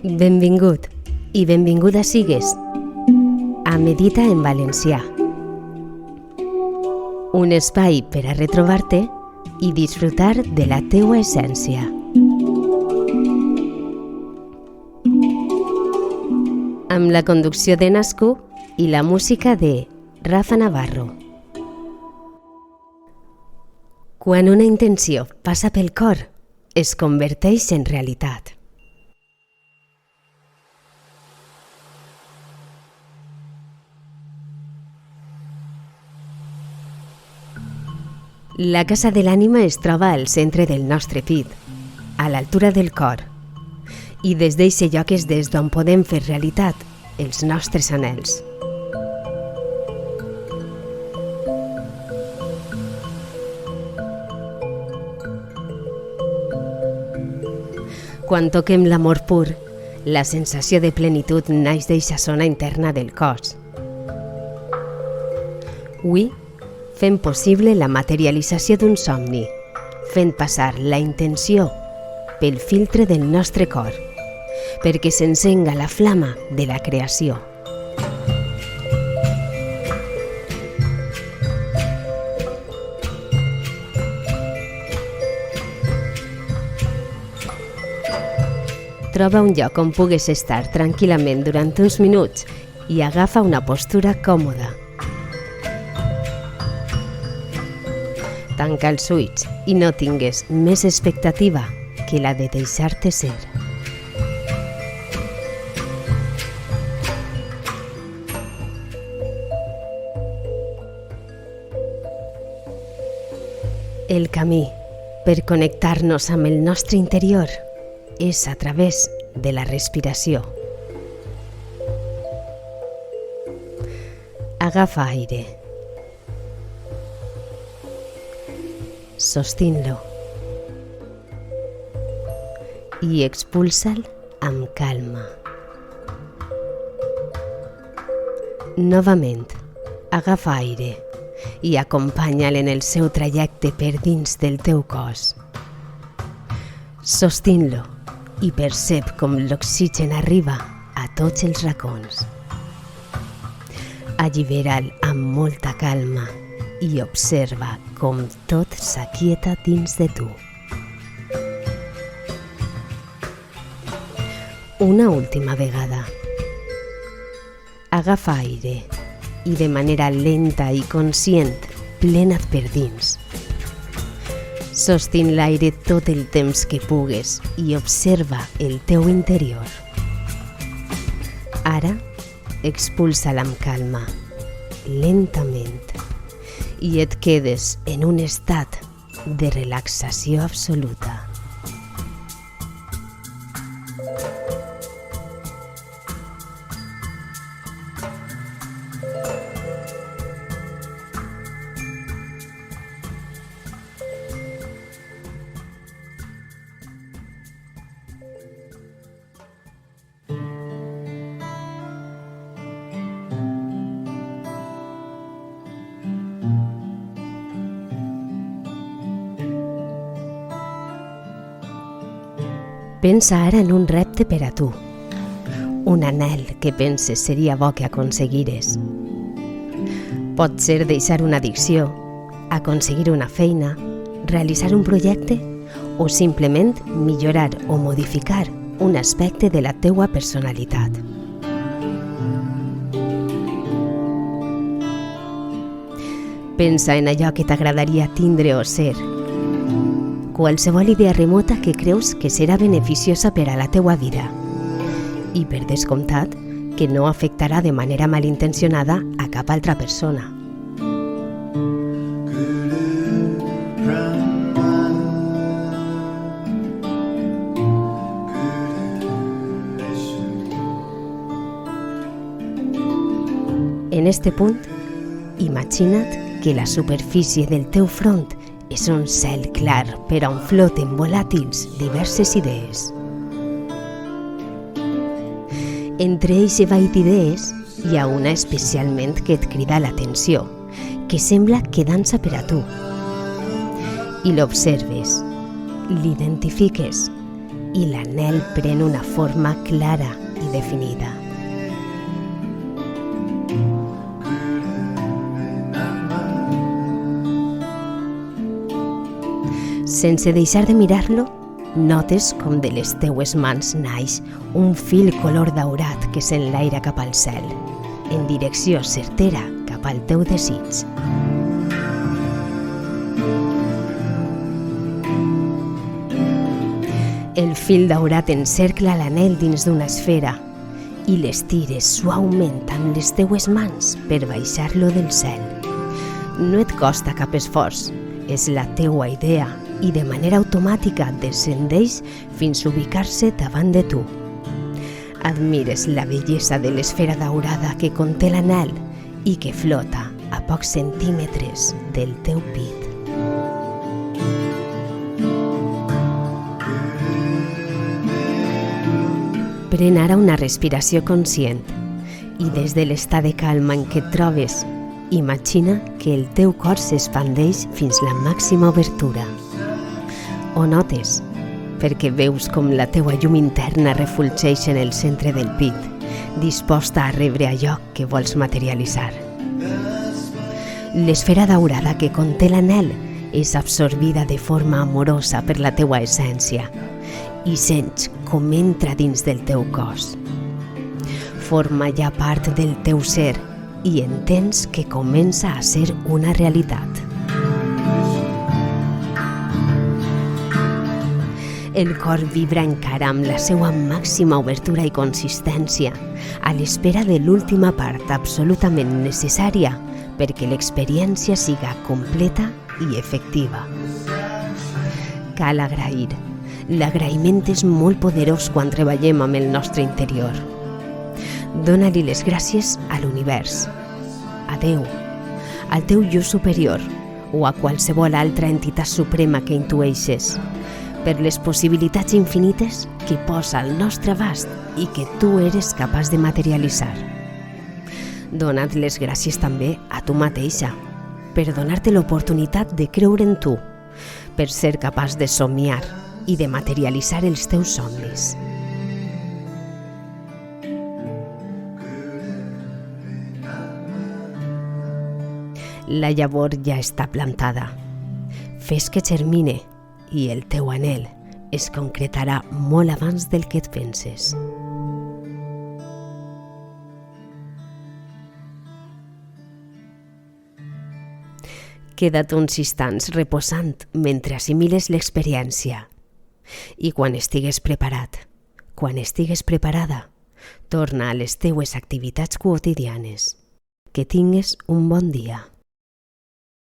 Benvingut i benvinguda sigues a Medita en Valencià, un espai per a retrobar-te i disfrutar de la teua essència. Amb la conducció de Nascu i la música de Rafa Navarro. Quan una intenció passa pel cor, es converteix en realitat. La casa de l'ànima es troba al centre del nostre pit, a l'altura del cor, i des d'eixe lloc és des d'on podem fer realitat els nostres anhels. Quan toquem l'amor pur, la sensació de plenitud naix d'eixa zona interna del cos. Avui, fem possible la materialització d'un somni, fent passar la intenció pel filtre del nostre cor, perquè s'encenga la flama de la creació. Troba un lloc on pugues estar tranquil·lament durant uns minuts i agafa una postura còmoda. Tanca els ulls i no tingues més expectativa que la de deixar-te ser. El camí per connectar-nos amb el nostre interior és a través de la respiració. Agafa aire. Sostén-lo i expulsa'l amb calma. Novament, agafa aire i acompanya'l en el seu trajecte per dins del teu cos. Sostén-lo i percep com l'oxigen arriba a tots els racons. Allibera'l amb molta calma i observa com tot s'aquieta dins de tu. Una última vegada. Agafa aire i de manera lenta i conscient plena't per dins. Sostén l'aire tot el temps que pugues i observa el teu interior. Ara, expulsa'l amb calma, lentament, i et quedes en un estat de relaxació absoluta. Pensa ara en un repte per a tu, un anhel que penses seria bo que aconseguires. Pot ser deixar una addicció, aconseguir una feina, realitzar un projecte o simplement millorar o modificar un aspecte de la teua personalitat. Pensa en allò que t'agradaria tindre o ser, qualsevol idea remota que creus que serà beneficiosa per a la teua vida i, per descomptat, que no afectarà de manera malintencionada a cap altra persona. En este punt, imagina't que la superfície del teu front és un cel clar per on floten volàtils diverses idees. Entre eixe ball d'idees hi ha una especialment que et crida l'atenció, que sembla que dansa per a tu. I l'observes, l'identifiques i l'anel pren una forma clara i definida. Sense deixar de mirar-lo, notes com de les teues mans naix un fil color daurat que s'enlaira cap al cel, en direcció certera cap al teu desig. El fil daurat encercla l'anell dins d'una esfera i l'estires suaument amb les teues mans per baixar-lo del cel. No et costa cap esforç, és la teua idea i de manera automàtica descendeix fins a ubicar-se davant de tu. Admires la bellesa de l'esfera daurada que conté l'anel i que flota a pocs centímetres del teu pit. Pren ara una respiració conscient i des de l'estat de calma en què et trobes, imagina que el teu cor s'expandeix fins la màxima obertura. Ho notes perquè veus com la teua llum interna refulgeix en el centre del pit, disposta a rebre allò que vols materialitzar. L'esfera daurada que conté l'anel és absorbida de forma amorosa per la teua essència i sents com entra dins del teu cos. Forma ja part del teu ser i entens que comença a ser una realitat. El cor vibra encara amb la seva màxima obertura i consistència, a l'espera de l'última part absolutament necessària perquè l'experiència siga completa i efectiva. Cal agrair. L'agraïment és molt poderós quan treballem amb el nostre interior. Dóna-li les gràcies a l'univers, a Déu, al teu jo superior o a qualsevol altra entitat suprema que intueixes, per les possibilitats infinites que posa al nostre abast i que tu eres capaç de materialitzar. Dona't les gràcies també a tu mateixa, per donar-te l'oportunitat de creure en tu, per ser capaç de somiar i de materialitzar els teus somnis. La llavor ja està plantada. Fes que germine i el teu anhel es concretarà molt abans del que et penses. Queda't uns instants reposant mentre assimiles l'experiència. I quan estigues preparat, quan estigues preparada, torna a les teues activitats quotidianes. Que tingues un bon dia.